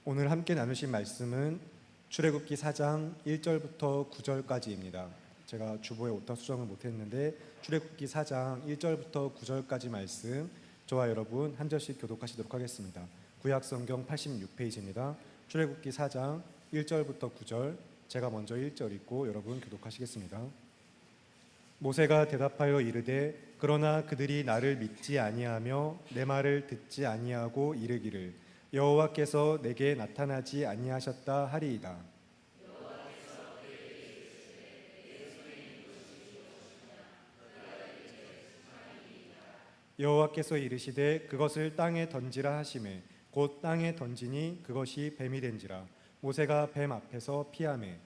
오늘 함께 나누신 말씀은 출애굽기 4장 1절부터 9절까지입니다. 제가 주보에 오타 수정을 못했는데 출애굽기 4장 1절부터 9절까지 말씀 저와 여러분 한 절씩 교독하시도록 하겠습니다. 구약성경 86페이지입니다. 출애굽기 4장 1절부터 9절, 제가 먼저 1절 읽고 여러분 교독하시겠습니다. 모세가 대답하여 이르되 그러나 그들이 나를 믿지 아니하며 내 말을 듣지 아니하고 이르기를 여호와께서 내게 나타나지 아니하셨다 하리이다. 여호와께서 이르시되 그것을 땅에 던지라 하시매 곧 땅에 던지니 그것이 뱀이 된지라. 모세가 뱀 앞에서 피하매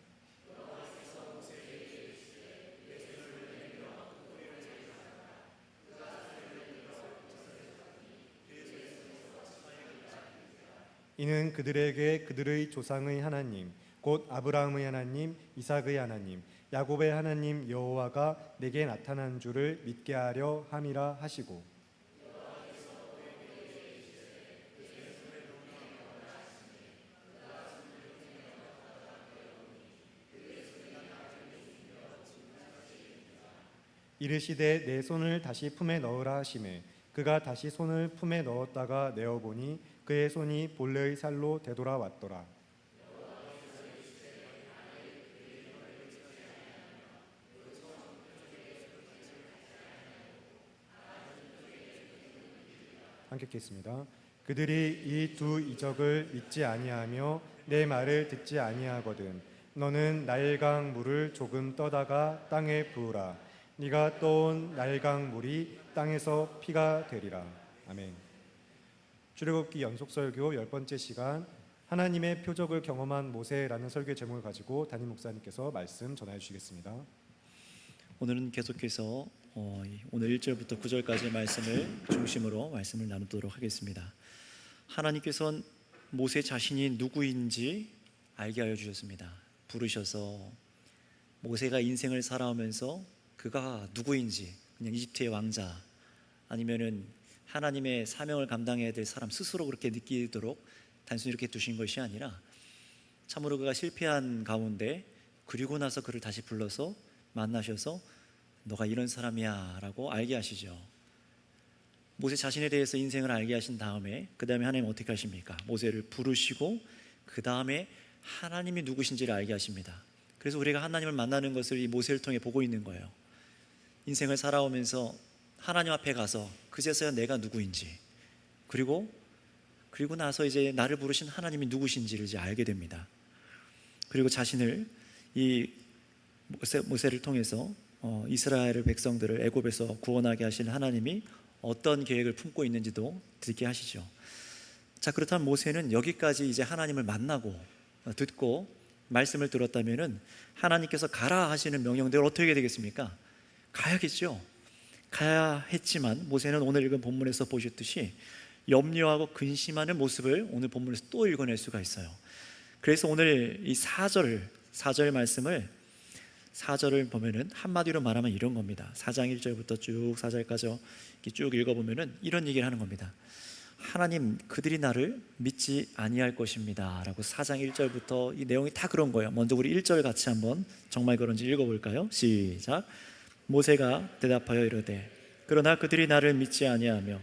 이는 그들에게 그들의 조상의 하나님 곧 아브라함의 하나님, 이삭의 하나님, 야곱의 하나님 여호와가 내게 나타난 줄을 믿게 하려 함이라 하시고, 이르시되 내 손을 다시 품에 넣으라 하시매 그가 다시 손을 품에 넣었다가 내어보니 그의 손이 본래의 살로 되돌아왔더라. 함께 읽겠습니다. 그들이 이 두 이적을 믿지 아니하며 내 말을 듣지 아니하거든 너는 나일강 물을 조금 떠다가 땅에 부으라. 네가 떠온 나일강 물이 땅에서 피가 되리라. 아멘. 출애굽기 연속설교 10번째 시간, 하나님의 표적을 경험한 모세라는 설교 제목을 가지고 담임 목사님께서 말씀 전해 주시겠습니다. 오늘은 계속해서 오늘 1절부터 9절까지의 말씀을 중심으로 말씀을 나누도록 하겠습니다. 하나님께서는 모세 자신이 누구인지 알게 하여 주셨습니다. 부르셔서 모세가 인생을 살아오면서 그가 누구인지, 그냥 이집트의 왕자 아니면은 하나님의 사명을 감당해야 될 사람 스스로 그렇게 느끼도록 단순히 이렇게 두신 것이 아니라 참으로 그가 실패한 가운데 그리고 나서 그를 다시 불러서 만나셔서 너가 이런 사람이야 라고 알게 하시죠. 모세 자신에 대해서 인생을 알게 하신 다음에 그 다음에 하나님 어떻게 하십니까? 모세를 부르시고 그 다음에 하나님이 누구신지를 알게 하십니다. 그래서 우리가 하나님을 만나는 것을 이 모세를 통해 보고 있는 거예요. 인생을 살아오면서 하나님 앞에 가서 그제서야 내가 누구인지 그리고 나서 이제 나를 부르신 하나님이 누구신지를 이제 알게 됩니다. 그리고 자신을 이 모세를 통해서 이스라엘 백성들을 애굽에서 구원하게 하신 하나님이 어떤 계획을 품고 있는지도 듣게 하시죠. 자, 그렇다면 모세는 여기까지 이제 하나님을 만나고 듣고 말씀을 들었다면은 하나님께서 가라 하시는 명령대로 어떻게 되겠습니까? 가야겠죠. 가야 했지만 모세는 오늘 읽은 본문에서 보셨듯이 염려하고 근심하는 모습을 오늘 본문에서 또 읽어낼 수가 있어요. 그래서 오늘 이 4절 말씀을 4절을 보면은 한마디로 말하면 이런 겁니다. 4장 1절부터 쭉 4절까지 쭉 읽어보면은 이런 얘기를 하는 겁니다. 하나님 그들이 나를 믿지 아니할 것입니다 라고 4장 1절부터 이 내용이 다 그런 거예요. 먼저 우리 1절 같이 한번 정말 그런지 읽어볼까요? 시작. 모세가 대답하여 이르되 그러나 그들이 나를 믿지 아니하며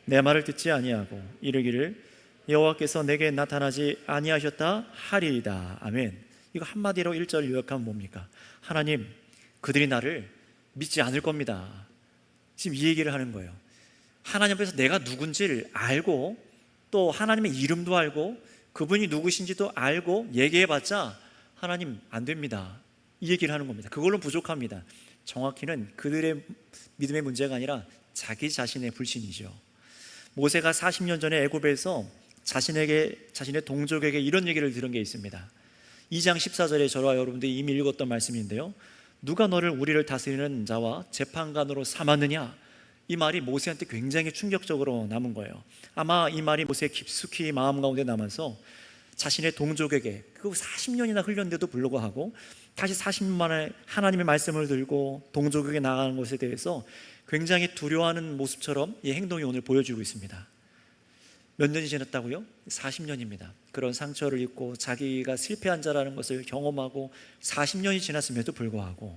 내 말을 듣지 아니하고 이르기를 여호와께서 내게 나타나지 아니하셨다 하리이다. 아멘. 이거 한마디로 1절 요약하면 뭡니까? 하나님 그들이 나를 믿지 않을 겁니다. 지금 이 얘기를 하는 거예요. 하나님 앞에서 내가 누군지를 알고 또 하나님의 이름도 알고 그분이 누구신지도 알고 얘기해봤자 하나님 안 됩니다. 이 얘기를 하는 겁니다. 그걸로 부족합니다. 정확히는 그들의 믿음의 문제가 아니라 자기 자신의 불신이죠. 모세가 40년 전에 애굽에서 자신의 동족에게 이런 얘기를 들은 게 있습니다. 2장 14절에 저와 여러분들이 이미 읽었던 말씀인데요. 누가 너를 우리를 다스리는 자와 재판관으로 삼았느냐? 이 말이 모세한테 굉장히 충격적으로 남은 거예요. 아마 이 말이 모세의 깊숙이 마음 가운데 남아서 자신의 동족에게 그 40년이나 흘렸는데도 불구하고 다시 40년 만에 하나님의 말씀을 들고 동족에게 나가는 것에 대해서 굉장히 두려워하는 모습처럼 이 행동이 오늘 보여지고 있습니다. 몇 년이 지났다고요? 40년입니다. 그런 상처를 입고 자기가 실패한 자라는 것을 경험하고 40년이 지났음에도 불구하고,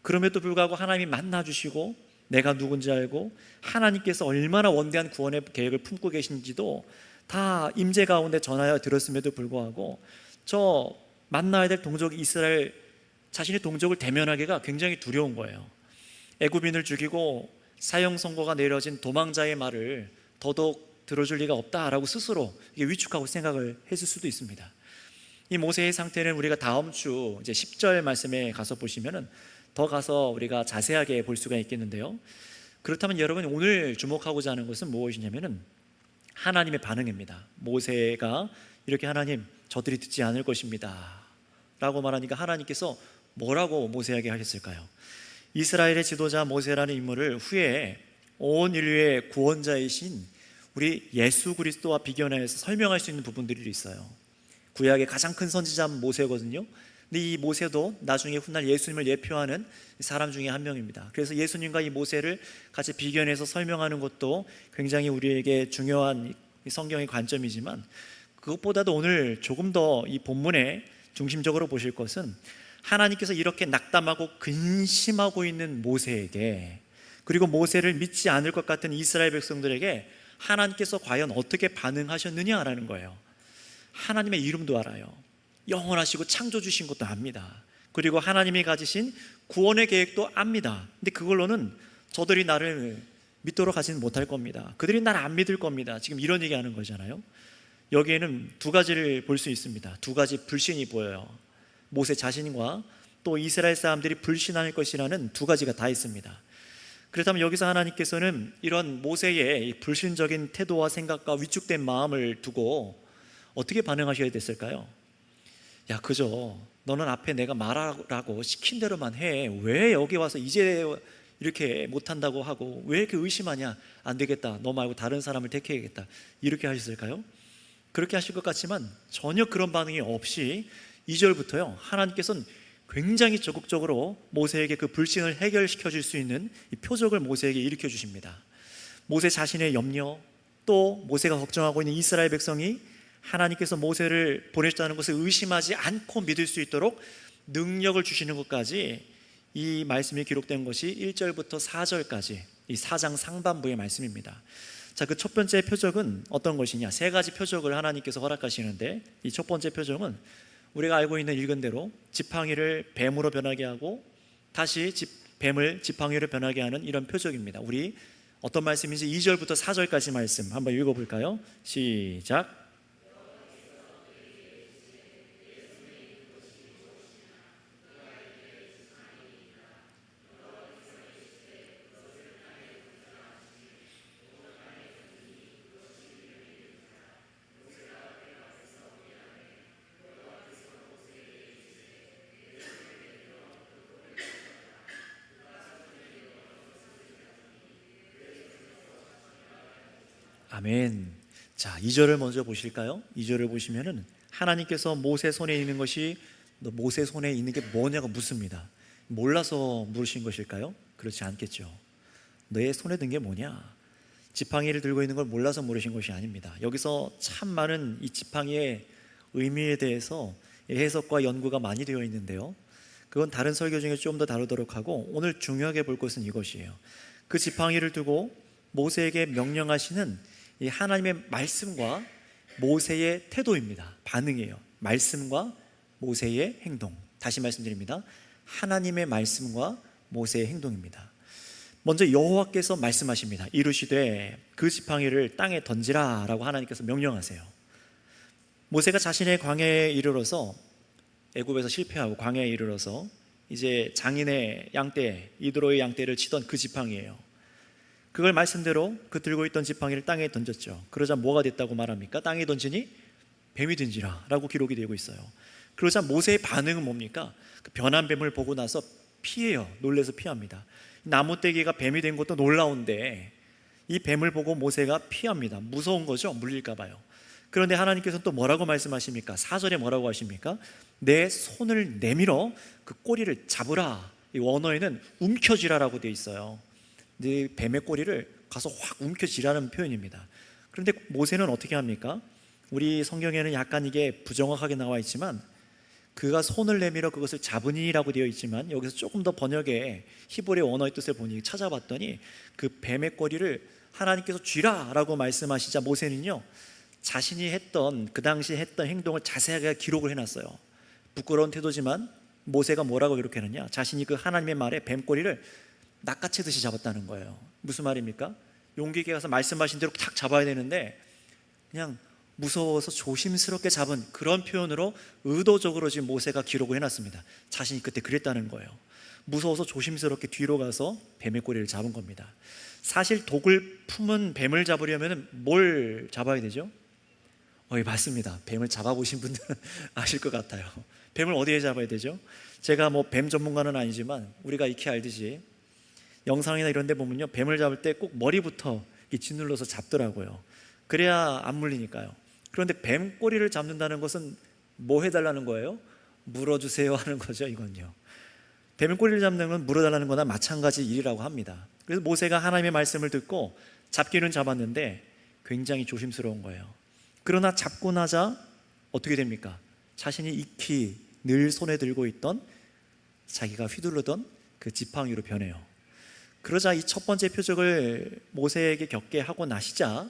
하나님이 만나주시고 내가 누군지 알고 하나님께서 얼마나 원대한 구원의 계획을 품고 계신지도 다 임재 가운데 전하여 들었음에도 불구하고 저 만나야 될 동족 이스라엘, 자신의 동족을 대면하기가 굉장히 두려운 거예요. 애굽인을 죽이고 사형 선고가 내려진 도망자의 말을 더더욱 들어줄 리가 없다라고 스스로 위축하고 생각을 했을 수도 있습니다. 이 모세의 상태는 우리가 다음 주 이제 10절 말씀에 가서 보시면은 더 가서 우리가 자세하게 볼 수가 있겠는데요. 그렇다면 여러분, 오늘 주목하고자 하는 것은 무엇이냐면은 하나님의 반응입니다. 모세가 이렇게 하나님, 저들이 듣지 않을 것입니다 라고 말하니까 하나님께서 뭐라고 모세에게 하셨을까요? 이스라엘의 지도자 모세라는 인물을 후에 온 인류의 구원자이신 우리 예수 그리스도와 비교해서 설명할 수 있는 부분들이 있어요. 구약의 가장 큰 선지자 모세거든요. 근데 이 모세도 나중에 훗날 예수님을 예표하는 사람 중에 한 명입니다. 그래서 예수님과 이 모세를 같이 비교해서 설명하는 것도 굉장히 우리에게 중요한 성경의 관점이지만, 그것보다도 오늘 조금 더 이 본문에 중심적으로 보실 것은 하나님께서 이렇게 낙담하고 근심하고 있는 모세에게, 그리고 모세를 믿지 않을 것 같은 이스라엘 백성들에게 하나님께서 과연 어떻게 반응하셨느냐라는 거예요. 하나님의 이름도 알아요. 영원하시고 창조주신 것도 압니다. 그리고 하나님이 가지신 구원의 계획도 압니다. 근데 그걸로는 저들이 나를 믿도록 하지는 못할 겁니다. 그들이 나를 안 믿을 겁니다. 지금 이런 얘기하는 거잖아요. 여기에는 두 가지를 볼 수 있습니다. 두 가지 불신이 보여요. 모세 자신과 또 이스라엘 사람들이 불신할 것이라는 두 가지가 다 있습니다. 그렇다면 여기서 하나님께서는 이런 모세의 불신적인 태도와 생각과 위축된 마음을 두고 어떻게 반응하셔야 됐을까요? 야, 그죠, 너는 앞에 내가 말하라고 시킨 대로만 해. 왜 여기 와서 이제 이렇게 못한다고 하고 왜 이렇게 의심하냐? 안 되겠다, 너 말고 다른 사람을 택해야겠다, 이렇게 하셨을까요? 그렇게 하실 것 같지만 전혀 그런 반응이 없이 2절부터요, 하나님께서는 굉장히 적극적으로 모세에게 그 불신을 해결시켜 줄 수 있는 이 표적을 모세에게 일으켜 주십니다. 모세 자신의 염려, 또 모세가 걱정하고 있는 이스라엘 백성이 하나님께서 모세를 보내셨다는 것을 의심하지 않고 믿을 수 있도록 능력을 주시는 것까지, 이 말씀이 기록된 것이 1절부터 4절까지 이 4장 상반부의 말씀입니다. 자, 그 첫 번째 표적은 어떤 것이냐? 세 가지 표적을 하나님께서 허락하시는데, 이 첫 번째 표적은 우리가 알고 있는 읽은 대로 지팡이를 뱀으로 변하게 하고 다시 뱀을 지팡이로 변하게 하는 이런 표적입니다. 우리 어떤 말씀인지 2절부터 4절까지 말씀 한번 읽어볼까요? 시작. 아멘. 자, 2절을 먼저 보실까요? 2절을 보시면은 하나님께서 모세 손에 있는 것이, 너 모세 손에 있는 게 뭐냐고 묻습니다. 몰라서 물으신 것일까요? 그렇지 않겠죠. 너의 손에 든 게 뭐냐? 지팡이를 들고 있는 걸 몰라서 물으신 것이 아닙니다. 여기서 참 많은 이 지팡이의 의미에 대해서 해석과 연구가 많이 되어 있는데요, 그건 다른 설교 중에 좀 더 다루도록 하고, 오늘 중요하게 볼 것은 이것이에요. 그 지팡이를 두고 모세에게 명령하시는 이 하나님의 말씀과 모세의 태도입니다. 반응이에요. 말씀과 모세의 행동. 다시 말씀드립니다. 하나님의 말씀과 모세의 행동입니다. 먼저 여호와께서 말씀하십니다. 이르시되 그 지팡이를 땅에 던지라 라고 하나님께서 명령하세요. 모세가 자신의 광야에 이르러서, 애굽에서 실패하고 광야에 이르러서 이제 장인의 양떼, 이드로의 양떼를 치던 그 지팡이예요. 그걸 말씀대로 그 들고 있던 지팡이를 땅에 던졌죠. 그러자 뭐가 됐다고 말합니까? 땅에 던지니 뱀이 든지라 라고 기록이 되고 있어요. 그러자 모세의 반응은 뭡니까? 그 변한 뱀을 보고 나서 피해요. 놀라서 피합니다. 나무떼기가 뱀이 된 것도 놀라운데 이 뱀을 보고 모세가 피합니다. 무서운 거죠, 물릴까 봐요. 그런데 하나님께서는 또 뭐라고 말씀하십니까? 4절에 뭐라고 하십니까? 내 손을 내밀어 그 꼬리를 잡으라. 이 원어에는 움켜쥐라라고 되어 있어요. 이 뱀의 꼬리를 가서 확 움켜쥐라는 표현입니다. 그런데 모세는 어떻게 합니까? 우리 성경에는 약간 이게 부정확하게 나와 있지만 그가 손을 내밀어 그것을 잡으니라고 되어 있지만 여기서 조금 더 번역에 히브리 원어의 뜻을 보니 찾아봤더니 그 뱀의 꼬리를 하나님께서 쥐라라고 말씀하시자 모세는요 자신이 했던 그 당시 했던 행동을 자세하게 기록을 해놨어요. 부끄러운 태도지만 모세가 뭐라고 기록해놨냐, 자신이 그 하나님의 말에 뱀꼬리를 낚아채듯이 잡았다는 거예요. 무슨 말입니까? 용기 있게 가서 말씀하신 대로 탁 잡아야 되는데 그냥 무서워서 조심스럽게 잡은 그런 표현으로 의도적으로 지금 모세가 기록을 해놨습니다. 자신이 그때 그랬다는 거예요. 무서워서 조심스럽게 뒤로 가서 뱀의 꼬리를 잡은 겁니다. 사실 독을 품은 뱀을 잡으려면 뭘 잡아야 되죠? 맞습니다. 뱀을 잡아보신 분들은 아실 것 같아요. 뱀을 어디에 잡아야 되죠? 제가 뭐 뱀 전문가는 아니지만 우리가 익히 알듯이 영상이나 이런 데 보면요 뱀을 잡을 때 꼭 머리부터 짓눌러서 잡더라고요. 그래야 안 물리니까요. 그런데 뱀 꼬리를 잡는다는 것은 뭐 해달라는 거예요? 물어주세요 하는 거죠. 이건요 뱀 꼬리를 잡는 건 물어달라는 거나 마찬가지 일이라고 합니다. 그래서 모세가 하나님의 말씀을 듣고 잡기는 잡았는데 굉장히 조심스러운 거예요. 그러나 잡고 나자 어떻게 됩니까? 자신이 익히 늘 손에 들고 있던 자기가 휘두르던 그 지팡이로 변해요. 그러자 이 첫 번째 표적을 모세에게 겪게 하고 나시자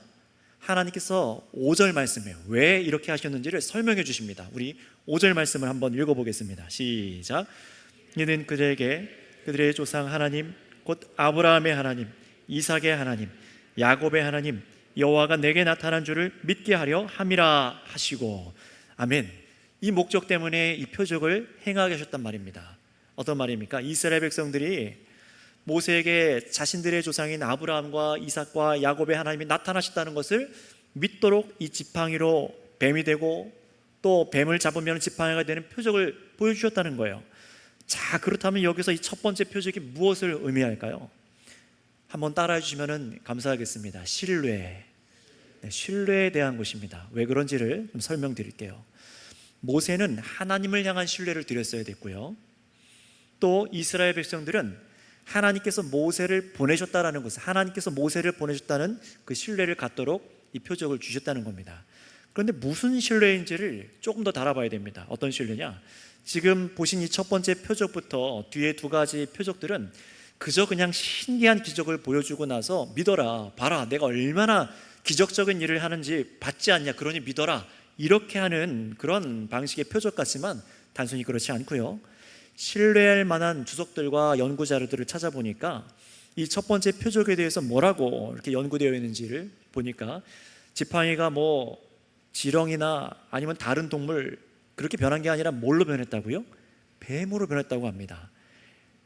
하나님께서 5절 말씀이에요. 왜 이렇게 하셨는지를 설명해 주십니다. 우리 5절 말씀을 한번 읽어보겠습니다. 시작. 이는 그들에게 그들의 조상 하나님 곧 아브라함의 하나님, 이삭의 하나님, 야곱의 하나님 여호와가 내게 나타난 줄을 믿게 하려 함이라 하시고. 아멘. 이 목적 때문에 이 표적을 행하게 하셨단 말입니다. 어떤 말입니까? 이스라엘 백성들이 모세에게 자신들의 조상인 아브라함과 이삭과 야곱의 하나님이 나타나셨다는 것을 믿도록 이 지팡이로 뱀이 되고 또 뱀을 잡으면 지팡이가 되는 표적을 보여주셨다는 거예요. 자, 그렇다면 여기서 이 첫 번째 표적이 무엇을 의미할까요? 한번 따라해 주시면 감사하겠습니다. 신뢰. 신뢰에 대한 것입니다. 왜 그런지를 좀 설명드릴게요. 모세는 하나님을 향한 신뢰를 드렸어야 됐고요, 또 이스라엘 백성들은 하나님께서 모세를 보내셨다라는 것을, 하나님께서 모세를 보내셨다는 그 신뢰를 갖도록 이 표적을 주셨다는 겁니다. 그런데 무슨 신뢰인지를 조금 더 달아봐야 됩니다. 어떤 신뢰냐? 지금 보신 이 첫 번째 표적부터 뒤에 두 가지 표적들은 그저 그냥 신기한 기적을 보여주고 나서 믿어라, 봐라, 내가 얼마나 기적적인 일을 하는지 받지 않냐, 그러니 믿어라, 이렇게 하는 그런 방식의 표적 같지만 단순히 그렇지 않고요, 신뢰할 만한 주석들과 연구 자료들을 찾아보니까 이 첫 번째 표적에 대해서 뭐라고 이렇게 연구되어 있는지를 보니까 지팡이가 뭐 지렁이나 아니면 다른 동물 그렇게 변한 게 아니라 뭘로 변했다고요? 뱀으로 변했다고 합니다.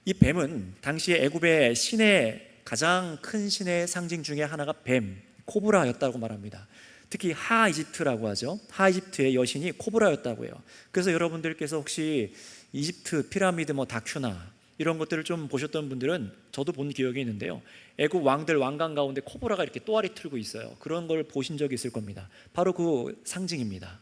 이 뱀은 당시에 애굽의 신의 가장 큰 신의 상징 중에 하나가 뱀, 코브라였다고 말합니다. 특히 하이집트라고 하죠. 하이집트의 여신이 코브라였다고 해요. 그래서 여러분들께서 혹시 이집트 피라미드 다큐나 이런 것들을 좀 보셨던 분들은, 저도 본 기억이 있는데요, 애굽 왕들 왕관 가운데 코브라가 이렇게 또아리 틀고 있어요. 그런 걸 보신 적이 있을 겁니다. 바로 그 상징입니다.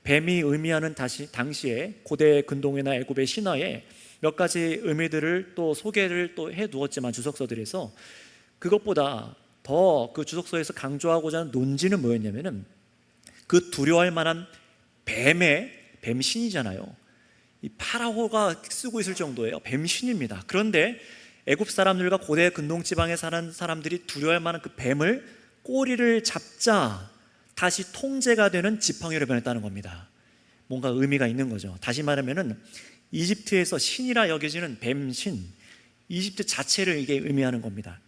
뱀이 의미하는 당시에 고대 근동이나 애굽의 신화에 몇 가지 의미들을 또 소개를 또 해두었지만 주석서들에서 그것보다 더 그 주석서에서 강조하고자 하는 논지는 뭐였냐면은 그 두려워할 만한 뱀신이잖아요. 이 파라오가 쓰고 있을 정도예요. 뱀신입니다. 그런데 애굽 사람들과 고대 근동 지방에 사는 사람들이 두려워할 만한 그 뱀을 꼬리를 잡자 다시 통제가 되는 지팡이로 변했다는 겁니다. 뭔가 의미가 있는 거죠. 다시 말하면은 이집트에서 신이라 여겨지는 뱀신, 이집트 자체를 이게 의미하는 겁니다.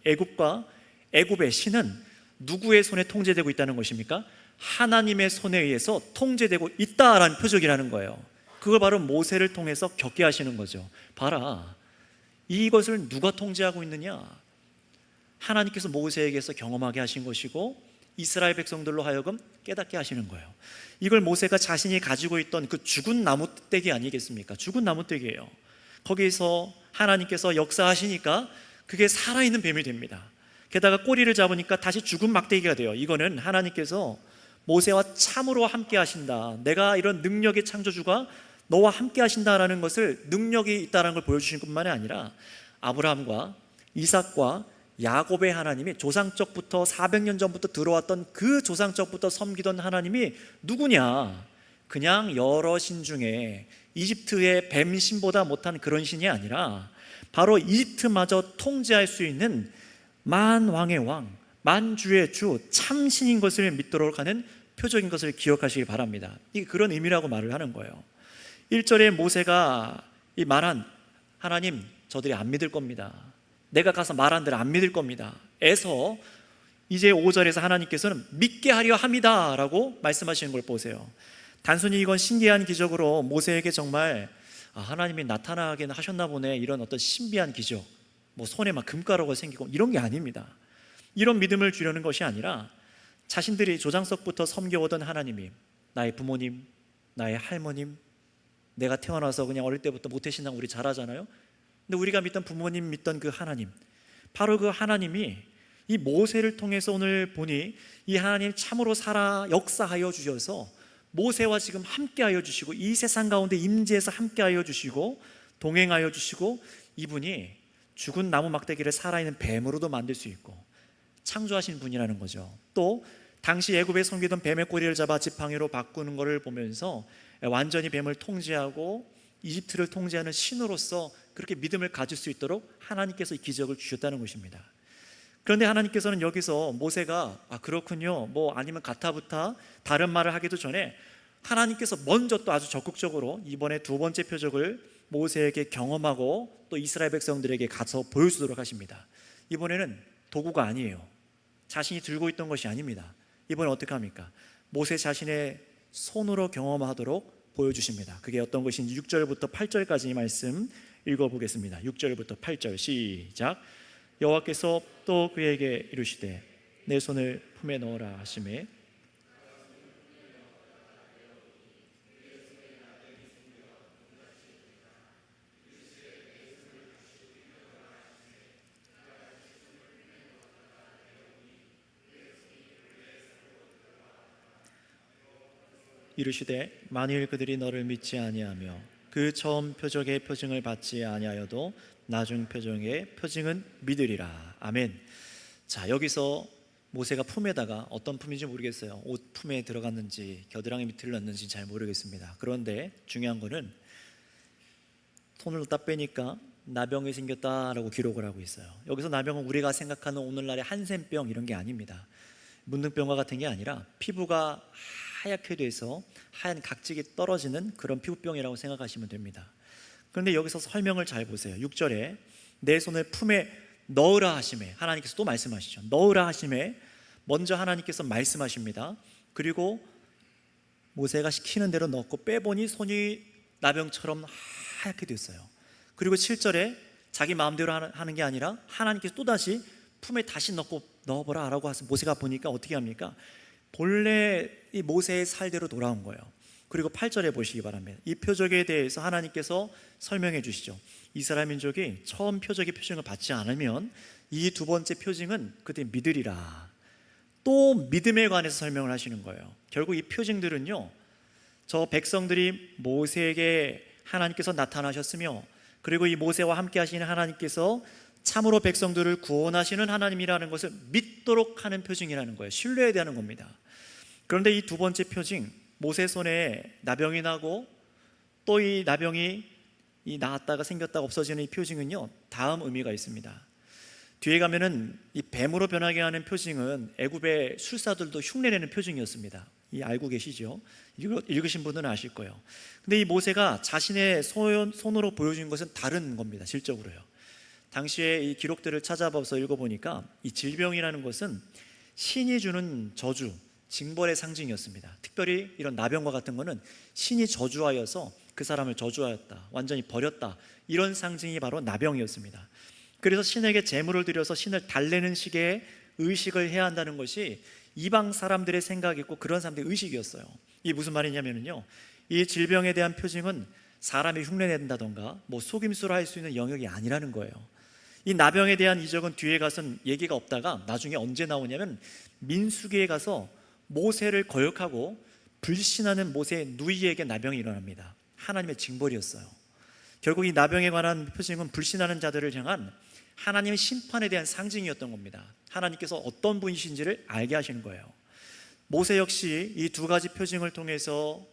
애굽의 신은 누구의 손에 통제되고 있다는 것입니까? 하나님의 손에 의해서 통제되고 있다라는 표적이라는 거예요. 그걸 바로 모세를 통해서 겪게 하시는 거죠. 봐라, 이것을 누가 통제하고 있느냐? 하나님께서 모세에게서 경험하게 하신 것이고 이스라엘 백성들로 하여금 깨닫게 하시는 거예요. 이걸 모세가 자신이 가지고 있던 그 죽은 나무떼기 아니겠습니까? 죽은 나무떼기예요. 거기서 하나님께서 역사하시니까 그게 살아있는 뱀이 됩니다. 게다가 꼬리를 잡으니까 다시 죽은 막대기가 돼요. 이거는 하나님께서 모세와 참으로 함께 하신다, 내가 이런 능력의 창조주가 너와 함께 하신다라는 것을, 능력이 있다는 걸 보여주신 뿐만이 아니라 아브라함과 이삭과 야곱의 하나님이 조상적부터 400년 전부터 들어왔던 그 조상적부터 섬기던 하나님이 누구냐? 그냥 여러 신 중에 이집트의 뱀 신보다 못한 그런 신이 아니라 바로 이집트마저 통제할 수 있는 만왕의 왕, 만주의 주, 참신인 것을 믿도록 하는 표적인 것을 기억하시기 바랍니다. 이게 그런 의미라고 말을 하는 거예요. 1절에 모세가 이 말한 하나님, 저들이 안 믿을 겁니다. 내가 가서 말한 대로 안 믿을 겁니다. 에서 이제 5절에서 하나님께서는 믿게 하려 합니다 라고 말씀하시는 걸 보세요. 단순히 이건 신기한 기적으로 모세에게 정말 하나님이 나타나긴 하셨나 보네, 이런 어떤 신비한 기적, 뭐 손에 막 금가루가 생기고 이런 게 아닙니다. 이런 믿음을 주려는 것이 아니라 자신들이 조상석부터 섬겨오던 하나님이 나의 부모님, 나의 할머님, 내가 태어나서 그냥 어릴 때부터 모태신앙 우리 잘 하잖아요. 근데 우리가 믿던 부모님 믿던 그 하나님, 바로 그 하나님이 이 모세를 통해서 오늘 보니 이 하나님 참으로 살아 역사하여 주셔서 모세와 지금 함께하여 주시고 이 세상 가운데 임재해서 함께하여 주시고 동행하여 주시고 이분이 죽은 나무 막대기를 살아있는 뱀으로도 만들 수 있고 창조하신 분이라는 거죠. 또 당시 애굽에 섬기던 뱀의 꼬리를 잡아 지팡이로 바꾸는 것을 보면서 완전히 뱀을 통제하고 이집트를 통제하는 신으로서 그렇게 믿음을 가질 수 있도록 하나님께서 이 기적을 주셨다는 것입니다. 그런데 하나님께서는 여기서 모세가 그렇군요, 뭐 아니면 가타부타 다른 말을 하기도 전에 하나님께서 먼저 또 아주 적극적으로 이번에 두 번째 표적을 모세에게 경험하고 또 이스라엘 백성들에게 가서 보여주도록 하십니다. 이번에는 도구가 아니에요. 자신이 들고 있던 것이 아닙니다. 이번에 어떻게 합니까? 모세 자신의 손으로 경험하도록 보여주십니다. 그게 어떤 것인지 6절부터 8절까지 말씀 읽어보겠습니다. 6절부터 8절 시작. 여호와께서 또 그에게 이르시되 내 손을 품에 넣어라 하시매 이르시되 만일 그들이 너를 믿지 아니하며 그 처음 표적의 표징을 받지 아니하여도 나중 표적의 표징은 믿으리라. 아멘. 자, 여기서 모세가 품에다가 어떤 품인지 모르겠어요. 옷 품에 들어갔는지 겨드랑이 밑을 넣는지 잘 모르겠습니다. 그런데 중요한 거는 손을 넣다 빼니까 나병이 생겼다라고 기록을 하고 있어요. 여기서 나병은 우리가 생각하는 오늘날의 한센병 이런 게 아닙니다. 문둥병과 같은 게 아니라 피부가 하얗게 돼서 하얀 각질이 떨어지는 그런 피부병이라고 생각하시면 됩니다. 그런데 여기서 설명을 잘 보세요. 6절에 내 손을 품에 넣으라 하심에 하나님께서 또 말씀하시죠. 넣으라 하심에 먼저 하나님께서 말씀하십니다. 그리고 모세가 시키는 대로 넣고 빼보니 손이 나병처럼 하얗게 됐어요. 그리고 7절에 자기 마음대로 하는 게 아니라 하나님께서 또다시 품에 다시 넣어보라 라고 해서 모세가 보니까 어떻게 합니까? 본래 이 모세의 살대로 돌아온 거예요. 그리고 8절에 보시기 바랍니다. 이 표적에 대해서 하나님께서 설명해 주시죠. 이스라엘 민족이 처음 표적의 표징을 받지 않으면 이 두 번째 표징은 그때 믿으리라. 또 믿음에 관해서 설명을 하시는 거예요. 결국 이 표징들은요, 저 백성들이 모세에게 하나님께서 나타나셨으며 그리고 이 모세와 함께 하시는 하나님께서 참으로 백성들을 구원하시는 하나님이라는 것을 믿도록 하는 표징이라는 거예요. 신뢰해야 되는 겁니다. 그런데 이 두 번째 표징, 모세 손에 나병이 나고 또 이 나병이 나았다가 생겼다가 없어지는 이 표징은요, 다음 의미가 있습니다. 뒤에 가면은 이 뱀으로 변하게 하는 표징은 애굽의 술사들도 흉내내는 표징이었습니다. 이 알고 계시죠? 읽으신 분들은 아실 거예요. 근데 이 모세가 자신의 손으로 보여준 것은 다른 겁니다. 실적으로요. 당시에 이 기록들을 찾아봐서 읽어보니까 이 질병이라는 것은 신이 주는 저주, 징벌의 상징이었습니다. 특별히 이런 나병과 같은 거는 신이 저주하여서 그 사람을 저주하였다, 완전히 버렸다, 이런 상징이 바로 나병이었습니다. 그래서 신에게 제물을 드려서 신을 달래는 식의 의식을 해야 한다는 것이 이방 사람들의 생각이고 그런 사람들의 의식이었어요. 이게 무슨 말이냐면요, 이 질병에 대한 표징은 사람이 흉내낸다던가 뭐 속임수로 할 수 있는 영역이 아니라는 거예요. 이 나병에 대한 이적은 뒤에 가서는 얘기가 없다가 나중에 언제 나오냐면 민수기에 가서 모세를 거역하고 불신하는 모세의 누이에게 나병이 일어납니다. 하나님의 징벌이었어요. 결국 이 나병에 관한 표징은 불신하는 자들을 향한 하나님의 심판에 대한 상징이었던 겁니다. 하나님께서 어떤 분이신지를 알게 하시는 거예요. 모세 역시 이 두 가지 표징을 통해서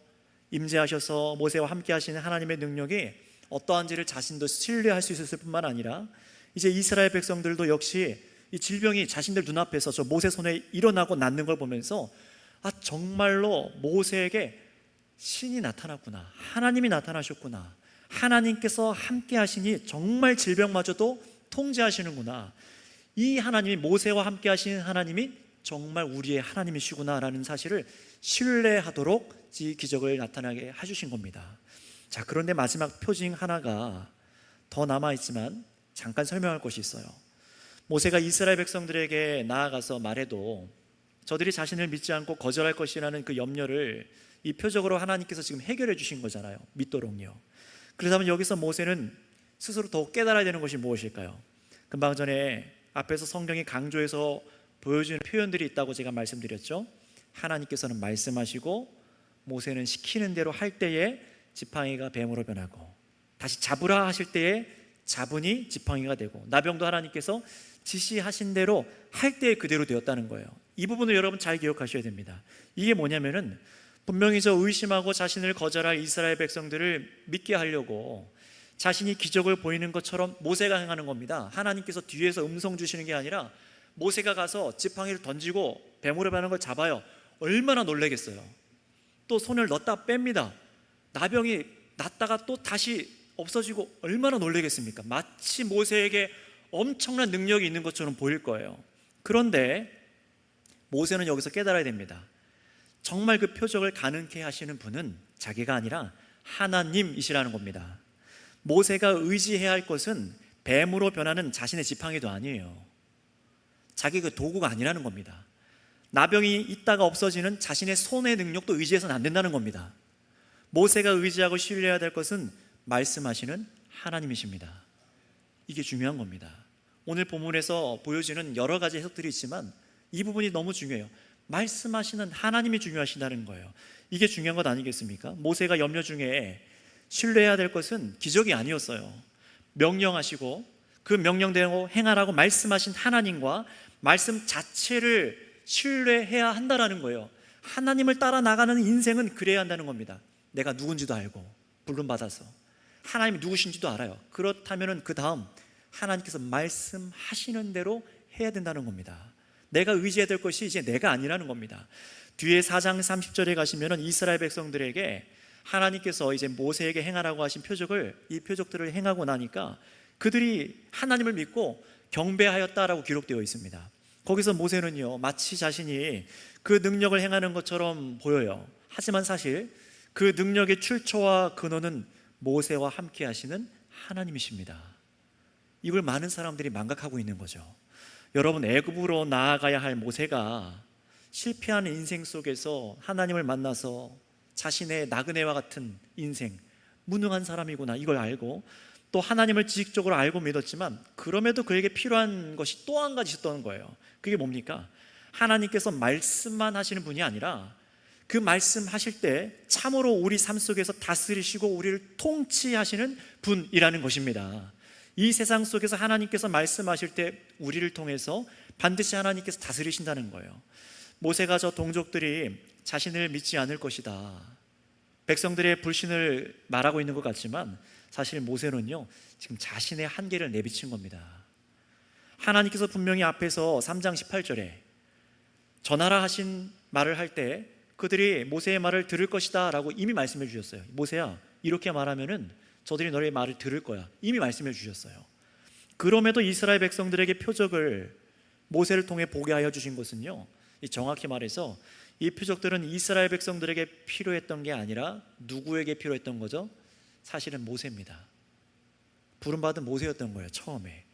임재하셔서 모세와 함께 하시는 하나님의 능력이 어떠한지를 자신도 신뢰할 수 있었을 뿐만 아니라 이제 이스라엘 백성들도 역시 이 질병이 자신들 눈앞에서 저 모세 손에 일어나고 낫는 걸 보면서 정말로 모세에게 신이 나타났구나, 하나님이 나타나셨구나, 하나님께서 함께 하시니 정말 질병마저도 통제하시는구나, 이 하나님이, 모세와 함께 하시는 하나님이 정말 우리의 하나님이시구나 라는 사실을 신뢰하도록 이 기적을 나타나게 해주신 겁니다. 자, 그런데 마지막 표징 하나가 더 남아있지만 잠깐 설명할 것이 있어요. 모세가 이스라엘 백성들에게 나아가서 말해도 저들이 자신을 믿지 않고 거절할 것이라는 그 염려를 이 표적으로 하나님께서 지금 해결해 주신 거잖아요. 믿도록요. 그렇다면 여기서 모세는 스스로 더욱 깨달아야 되는 것이 무엇일까요? 금방 전에 앞에서 성경이 강조해서 보여주는 표현들이 있다고 제가 말씀드렸죠. 하나님께서는 말씀하시고 모세는 시키는 대로 할 때에 지팡이가 뱀으로 변하고, 다시 잡으라 하실 때에 잡으니 지팡이가 되고, 나병도 하나님께서 지시하신 대로 할 때에 그대로 되었다는 거예요. 이 부분을 여러분 잘 기억하셔야 됩니다. 이게 뭐냐면은 분명히 저 의심하고 자신을 거절할 이스라엘 백성들을 믿게 하려고 자신이 기적을 보이는 것처럼 모세가 행하는 겁니다. 하나님께서 뒤에서 음성 주시는 게 아니라 모세가 가서 지팡이를 던지고 뱀으로 변하는 걸 잡아요. 얼마나 놀라겠어요. 또 손을 넣었다 뺍니다. 나병이 났다가 또 다시 없어지고 얼마나 놀라겠습니까? 마치 모세에게 엄청난 능력이 있는 것처럼 보일 거예요. 그런데 모세는 여기서 깨달아야 됩니다. 정말 그 표적을 가능케 하시는 분은 자기가 아니라 하나님이시라는 겁니다. 모세가 의지해야 할 것은 뱀으로 변하는 자신의 지팡이도 아니에요. 자기 그 도구가 아니라는 겁니다. 나병이 있다가 없어지는 자신의 손의 능력도 의지해서는 안 된다는 겁니다. 모세가 의지하고 신뢰해야 될 것은 말씀하시는 하나님이십니다. 이게 중요한 겁니다. 오늘 본문에서 보여지는 여러 가지 해석들이 있지만 이 부분이 너무 중요해요. 말씀하시는 하나님이 중요하시다는 거예요. 이게 중요한 것 아니겠습니까? 모세가 염려 중에 신뢰해야 될 것은 기적이 아니었어요. 명령하시고 그 명령대로 행하라고 말씀하신 하나님과 말씀 자체를 신뢰해야 한다는 거예요. 하나님을 따라 나가는 인생은 그래야 한다는 겁니다. 내가 누군지도 알고 부름받아서 하나님이 누구신지도 알아요. 그렇다면 그 다음 하나님께서 말씀하시는 대로 해야 된다는 겁니다. 내가 의지해야 될 것이 이제 내가 아니라는 겁니다. 뒤에 4장 30절에 가시면 이스라엘 백성들에게 하나님께서 이제 모세에게 행하라고 하신 표적을, 이 표적들을 행하고 나니까 그들이 하나님을 믿고 경배하였다라고 기록되어 있습니다. 거기서 모세는요, 마치 자신이 그 능력을 행하는 것처럼 보여요. 하지만 사실 그 능력의 출처와 근원은 모세와 함께 하시는 하나님이십니다. 이걸 많은 사람들이 망각하고 있는 거죠. 여러분, 애굽으로 나아가야 할 모세가 실패하는 인생 속에서 하나님을 만나서 자신의 나그네와 같은 인생, 무능한 사람이구나 이걸 알고 또 하나님을 지식적으로 알고 믿었지만 그럼에도 그에게 필요한 것이 또 한 가지 있었던 거예요. 그게 뭡니까? 하나님께서 말씀만 하시는 분이 아니라 그 말씀하실 때 참으로 우리 삶 속에서 다스리시고 우리를 통치하시는 분이라는 것입니다. 이 세상 속에서 하나님께서 말씀하실 때 우리를 통해서 반드시 하나님께서 다스리신다는 거예요. 모세가 저 동족들이 자신을 믿지 않을 것이다, 백성들의 불신을 말하고 있는 것 같지만 사실 모세는요, 지금 자신의 한계를 내비친 겁니다. 하나님께서 분명히 앞에서 3장 18절에 전하라 하신 말을 할 때 그들이 모세의 말을 들을 것이다 라고 이미 말씀해 주셨어요. 모세야, 이렇게 말하면은 저들이 너의 말을 들을 거야, 이미 말씀해 주셨어요. 그럼에도 이스라엘 백성들에게 표적을 모세를 통해 보게 하여 주신 것은요, 정확히 말해서 이 표적들은 이스라엘 백성들에게 필요했던 게 아니라 누구에게 필요했던 거죠? 사실은 모세입니다. 부름받은 모세였던 거예요. 처음에.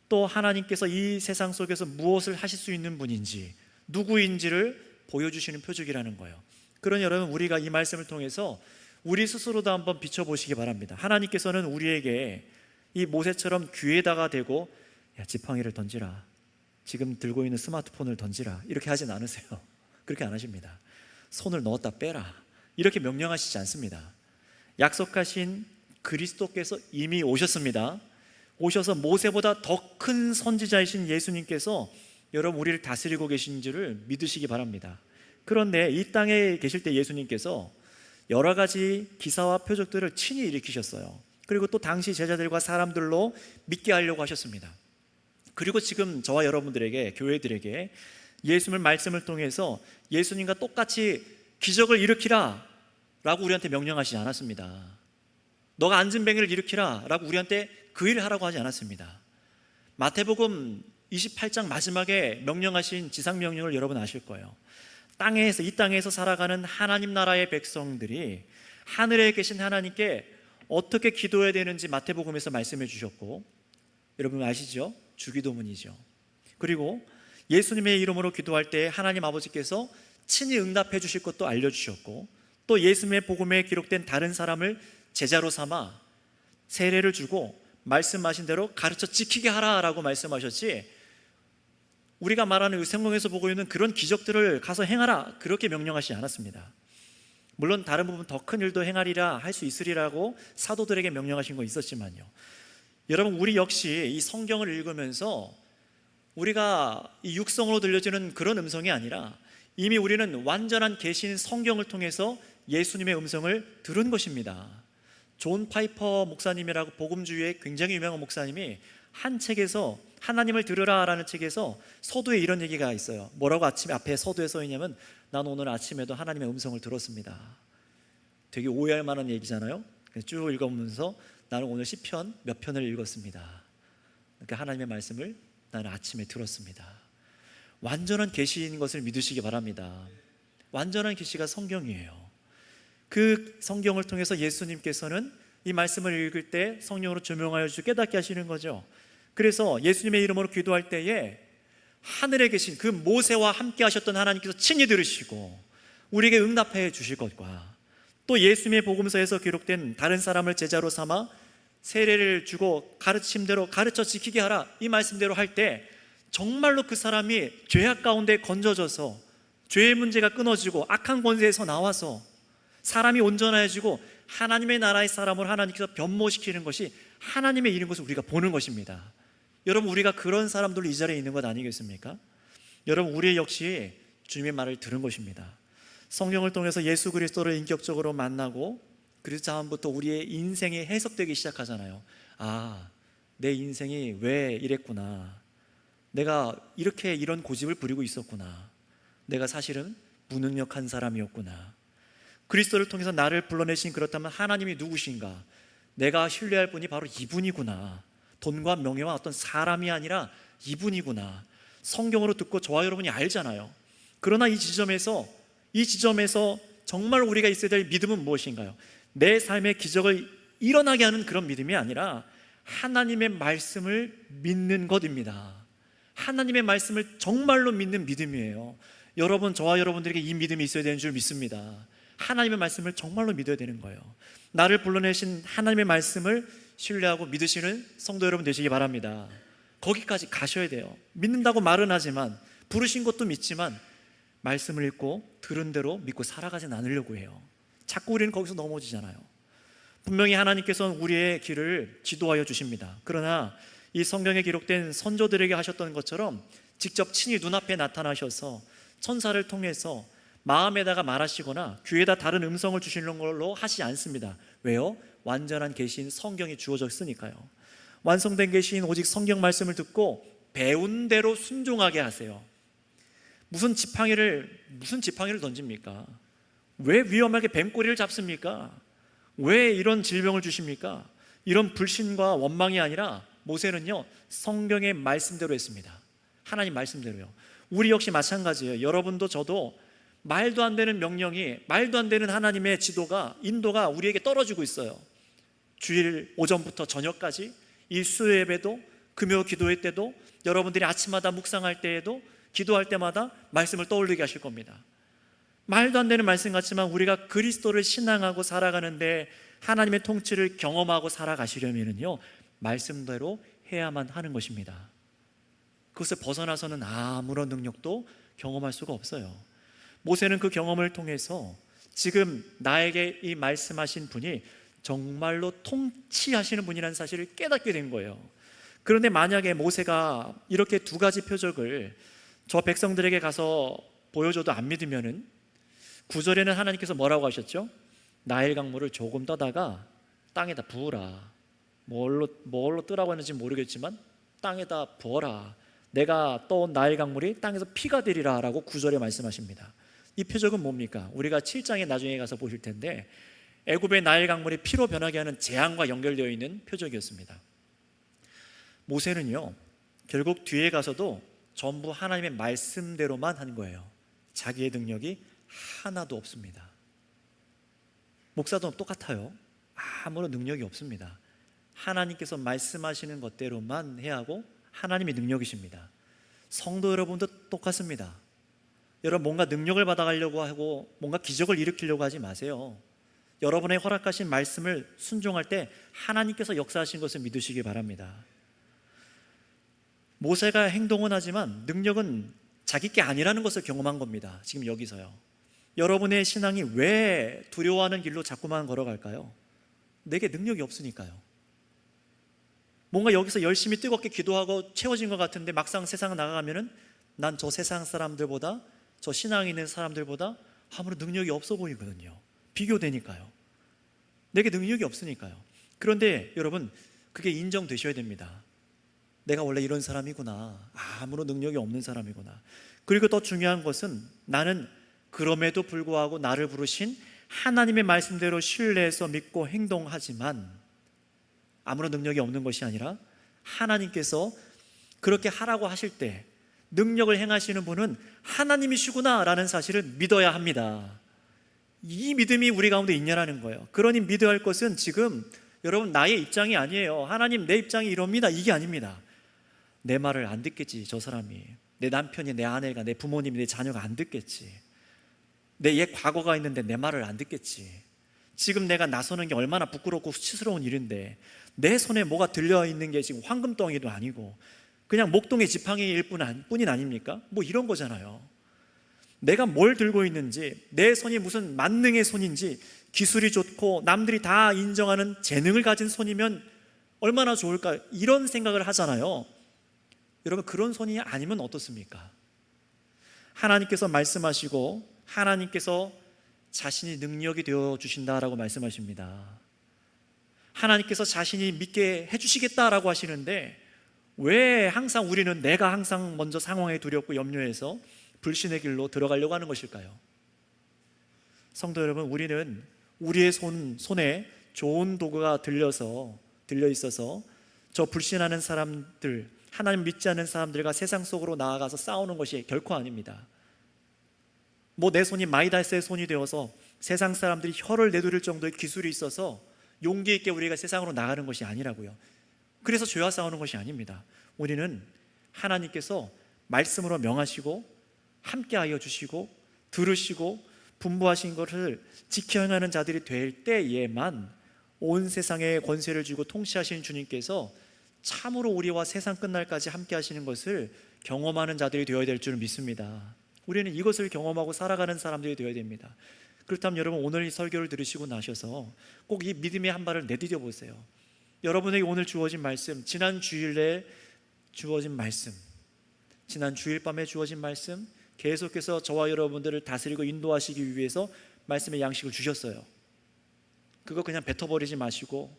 또 하나님께서 이 세상 속에서 무엇을 하실 수 있는 분인지, 누구인지를 보여주시는 표적이라는 거예요. 그러니 여러분, 우리가 이 말씀을 통해서 우리 스스로도 한번 비춰보시기 바랍니다. 하나님께서는 우리에게 이 모세처럼 귀에다가 대고 야, 지팡이를 던지라, 지금 들고 있는 스마트폰을 던지라 이렇게 하진 않으세요. 그렇게 안 하십니다. 손을 넣었다 빼라 이렇게 명령하시지 않습니다. 약속하신 그리스도께서 이미 오셨습니다. 오셔서 모세보다 더 큰 선지자이신 예수님께서 여러분 우리를 다스리고 계신 줄을 믿으시기 바랍니다. 그런데 이 땅에 계실 때 예수님께서 여러 가지 기사와 표적들을 친히 일으키셨어요. 그리고 또 당시 제자들과 사람들로 믿게 하려고 하셨습니다. 그리고 지금 저와 여러분들에게, 교회들에게 예수님의 말씀을 통해서 예수님과 똑같이 기적을 일으키라 라고 우리한테 명령하시지 않았습니다. 너가 안진뱅이를 일으키라 라고 우리한테 그 일을 하라고 하지 않았습니다. 마태복음 28장 마지막에 명령하신 지상명령을 여러분 아실 거예요. 이 땅에서 살아가는 하나님 나라의 백성들이 하늘에 계신 하나님께 어떻게 기도해야 되는지 마태복음에서 말씀해 주셨고, 여러분 아시죠? 주기도문이죠. 그리고 예수님의 이름으로 기도할 때 하나님 아버지께서 친히 응답해 주실 것도 알려주셨고, 또 예수님의 복음에 기록된 다른 사람을 제자로 삼아 세례를 주고 말씀하신 대로 가르쳐 지키게 하라라고 말씀하셨지, 우리가 말하는 성경에서 보고 있는 그런 기적들을 가서 행하라 그렇게 명령하시지 않았습니다. 물론 다른 부분 더 큰 일도 행하리라 할 수 있으리라고 사도들에게 명령하신 거 있었지만요, 여러분 우리 역시 이 성경을 읽으면서 우리가 이 육성으로 들려지는 그런 음성이 아니라 이미 우리는 완전한 계신 성경을 통해서 예수님의 음성을 들은 것입니다. 존 파이퍼 목사님이라고 복음주의의 굉장히 유명한 목사님이 한 책에서 하나님을 들으라라는 책에서 서두에 이런 얘기가 있어요. 뭐라고 앞에 서두에 써 있냐면, 난 오늘 아침에도 하나님의 음성을 들었습니다. 되게 오해할 만한 얘기잖아요. 쭉 읽어보면서 나는 오늘 시편 몇 편을 읽었습니다. 그러니까 하나님의 말씀을 나는 아침에 들었습니다. 완전한 계시인 것을 믿으시기 바랍니다. 완전한 계시가 성경이에요. 그 성경을 통해서 예수님께서는 이 말씀을 읽을 때 성령으로 조명하여 주시고 깨닫게 하시는 거죠. 그래서 예수님의 이름으로 기도할 때에 하늘에 계신 그 모세와 함께 하셨던 하나님께서 친히 들으시고 우리에게 응답해 주실 것과, 또 예수님의 복음서에서 기록된 다른 사람을 제자로 삼아 세례를 주고 가르침대로 가르쳐 지키게 하라 이 말씀대로 할 때 정말로 그 사람이 죄악 가운데 건져져서 죄의 문제가 끊어지고 악한 권세에서 나와서 사람이 온전해지고 하나님의 나라의 사람을 하나님께서 변모시키는 것이 하나님의 일인 것을 우리가 보는 것입니다. 여러분 우리가 그런 사람들로 이 자리에 있는 것 아니겠습니까? 여러분 우리 역시 주님의 말을 들은 것입니다. 성경을 통해서 예수 그리스도를 인격적으로 만나고, 그래서 다음부터 우리의 인생이 해석되기 시작하잖아요. 아, 내 인생이 왜 이랬구나, 내가 이렇게 이런 고집을 부리고 있었구나, 내가 사실은 무능력한 사람이었구나, 그리스도를 통해서 나를 불러내신, 그렇다면 하나님이 누구신가, 내가 신뢰할 분이 바로 이분이구나, 돈과 명예와 어떤 사람이 아니라 이분이구나, 성경으로 듣고 저와 여러분이 알잖아요. 그러나 이 지점에서 정말 우리가 있어야 될 믿음은 무엇인가요? 내 삶의 기적을 일어나게 하는 그런 믿음이 아니라 하나님의 말씀을 믿는 것입니다. 하나님의 말씀을 정말로 믿는 믿음이에요. 여러분, 저와 여러분들에게 이 믿음이 있어야 되는 줄 믿습니다. 하나님의 말씀을 정말로 믿어야 되는 거예요. 나를 불러내신 하나님의 말씀을 신뢰하고 믿으시는 성도 여러분 되시기 바랍니다. 거기까지 가셔야 돼요. 믿는다고 말은 하지만, 부르신 것도 믿지만 말씀을 읽고 들은 대로 믿고 살아가진 않으려고 해요. 자꾸 우리는 거기서 넘어지잖아요. 분명히 하나님께서는 우리의 길을 지도하여 주십니다. 그러나 이 성경에 기록된 선조들에게 하셨던 것처럼 직접 친히 눈앞에 나타나셔서 천사를 통해서 마음에다가 말하시거나 귀에다 다른 음성을 주시는 걸로 하시지 않습니다. 왜요? 완전한 계시인 성경이 주어져 있으니까요. 완성된 계시인 오직 성경 말씀을 듣고 배운 대로 순종하게 하세요. 무슨 지팡이를 던집니까? 왜 위험하게 뱀꼬리를 잡습니까? 왜 이런 질병을 주십니까? 이런 불신과 원망이 아니라 모세는요, 성경의 말씀대로 했습니다. 하나님 말씀대로요. 우리 역시 마찬가지예요. 여러분도 저도 말도 안 되는 명령이, 말도 안 되는 하나님의 지도가, 인도가 우리에게 떨어지고 있어요. 주일 오전부터 저녁까지, 이 수요 예배도, 금요 기도회 때도, 여러분들이 아침마다 묵상할 때에도, 기도할 때마다 말씀을 떠올리게 하실 겁니다. 말도 안 되는 말씀 같지만 우리가 그리스도를 신앙하고 살아가는데 하나님의 통치를 경험하고 살아가시려면요, 말씀대로 해야만 하는 것입니다. 그것을 벗어나서는 아무런 능력도 경험할 수가 없어요. 모세는 그 경험을 통해서 지금 나에게 이 말씀하신 분이 정말로 통치하시는 분이라는 사실을 깨닫게 된 거예요. 그런데 만약에 모세가 이렇게 두 가지 표적을 저 백성들에게 가서 보여줘도 안 믿으면은 9절에는 하나님께서 뭐라고 하셨죠? 나일 강물을 조금 떠다가 땅에다 부으라. 뭘로 뜨라고 했는지 모르겠지만 땅에다 부어라. 내가 떠온 나일 강물이 땅에서 피가 되리라 라고 9절에 말씀하십니다. 이 표적은 뭡니까? 우리가 7장에 나중에 가서 보실 텐데 애굽의 나일 강물이 피로 변하게 하는 재앙과 연결되어 있는 표적이었습니다. 모세는요, 결국 뒤에 가서도 전부 하나님의 말씀대로만 한 거예요. 자기의 능력이 하나도 없습니다. 목사도 똑같아요. 아무런 능력이 없습니다. 하나님께서 말씀하시는 것대로만 해야 하고 하나님의 능력이십니다. 성도 여러분도 똑같습니다. 여러분 뭔가 능력을 받아가려고 하고 뭔가 기적을 일으키려고 하지 마세요. 여러분의 허락하신 말씀을 순종할 때 하나님께서 역사하신 것을 믿으시기 바랍니다. 모세가 행동은 하지만 능력은 자기 게 아니라는 것을 경험한 겁니다. 지금 여기서요. 여러분의 신앙이 왜 두려워하는 길로 자꾸만 걸어갈까요? 내게 능력이 없으니까요. 뭔가 여기서 열심히 뜨겁게 기도하고 채워진 것 같은데 막상 세상 나가면은 난 저 세상 사람들보다, 저 신앙이 있는 사람들보다 아무런 능력이 없어 보이거든요. 비교되니까요. 내게 능력이 없으니까요. 그런데 여러분, 그게 인정되셔야 됩니다. 내가 원래 이런 사람이구나. 아무런 능력이 없는 사람이구나. 그리고 더 중요한 것은 나는 그럼에도 불구하고 나를 부르신 하나님의 말씀대로 신뢰해서 믿고 행동하지만 아무런 능력이 없는 것이 아니라 하나님께서 그렇게 하라고 하실 때 능력을 행하시는 분은 하나님이시구나 라는 사실을 믿어야 합니다. 이 믿음이 우리 가운데 있냐라는 거예요. 그러니 믿어야 할 것은 지금 여러분 나의 입장이 아니에요. 하나님 내 입장이 이럽니다. 이게 아닙니다. 내 말을 안 듣겠지 저 사람이. 내 남편이, 내 아내가, 내 부모님이, 내 자녀가 안 듣겠지. 내 옛 과거가 있는데 내 말을 안 듣겠지. 지금 내가 나서는 게 얼마나 부끄럽고 수치스러운 일인데 내 손에 뭐가 들려있는 게 지금 황금덩이도 아니고 그냥 목동의 지팡이일 뿐인 아닙니까? 뭐 이런 거잖아요. 내가 뭘 들고 있는지, 내 손이 무슨 만능의 손인지, 기술이 좋고 남들이 다 인정하는 재능을 가진 손이면 얼마나 좋을까, 이런 생각을 하잖아요. 여러분 그런 손이 아니면 어떻습니까? 하나님께서 말씀하시고 하나님께서 자신이 능력이 되어 주신다라고 말씀하십니다. 하나님께서 자신이 믿게 해주시겠다라고 하시는데 왜 항상 우리는 내가 항상 먼저 상황에 두렵고 염려해서 불신의 길로 들어가려고 하는 것일까요? 성도 여러분, 우리는 우리의 손에 좋은 도구가 들려 있어서 저 불신하는 사람들, 하나님 믿지 않는 사람들과 세상 속으로 나아가서 싸우는 것이 결코 아닙니다. 뭐 내 손이 마이다스의 손이 되어서 세상 사람들이 혀를 내두를 정도의 기술이 있어서 용기 있게 우리가 세상으로 나가는 것이 아니라고요. 그래서 죄와 싸우는 것이 아닙니다. 우리는 하나님께서 말씀으로 명하시고 함께하여 주시고 들으시고 분부하신 것을 지켜 행하는 자들이 될 때에만 온 세상에 권세를 주고 통치하시는 주님께서 참으로 우리와 세상 끝날까지 함께 하시는 것을 경험하는 자들이 되어야 될 줄 믿습니다. 우리는 이것을 경험하고 살아가는 사람들이 되어야 됩니다. 그렇다면 여러분 오늘 이 설교를 들으시고 나셔서 꼭 이 믿음의 한 발을 내디뎌 보세요. 여러분에게 오늘 주어진 말씀, 지난 주일에 주어진 말씀, 지난 주일 밤에 주어진 말씀, 계속해서 저와 여러분들을 다스리고 인도하시기 위해서 말씀의 양식을 주셨어요. 그거 그냥 뱉어버리지 마시고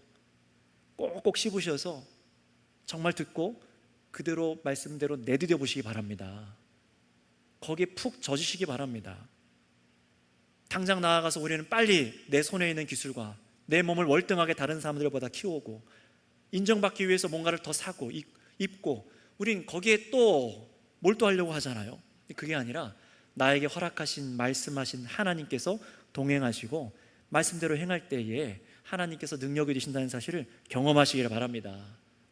꼭꼭 씹으셔서 정말 듣고 그대로 말씀대로 내디뎌 보시기 바랍니다. 거기에 푹 젖으시기 바랍니다. 당장 나아가서 우리는 빨리 내 손에 있는 기술과 내 몸을 월등하게 다른 사람들보다 키우고 인정받기 위해서 뭔가를 더 사고 입고 우린 거기에 또 몰두하려고 하잖아요. 그게 아니라 나에게 허락하신 말씀하신 하나님께서 동행하시고 말씀대로 행할 때에 하나님께서 능력이 되신다는 사실을 경험하시기를 바랍니다.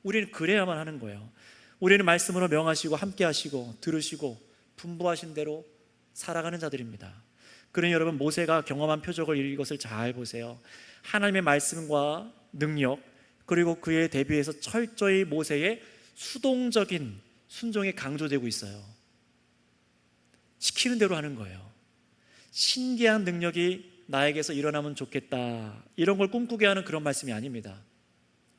우리는 그래야만 하는 거예요. 우리는 말씀으로 명하시고 함께 하시고 들으시고 분부하신 대로 살아가는 자들입니다. 그러니 여러분 모세가 경험한 표적을 이것을 잘 보세요. 하나님의 말씀과 능력 그리고 그에 대비해서 철저히 모세의 수동적인 순종이 강조되고 있어요. 시키는 대로 하는 거예요. 신기한 능력이 나에게서 일어나면 좋겠다, 이런 걸 꿈꾸게 하는 그런 말씀이 아닙니다.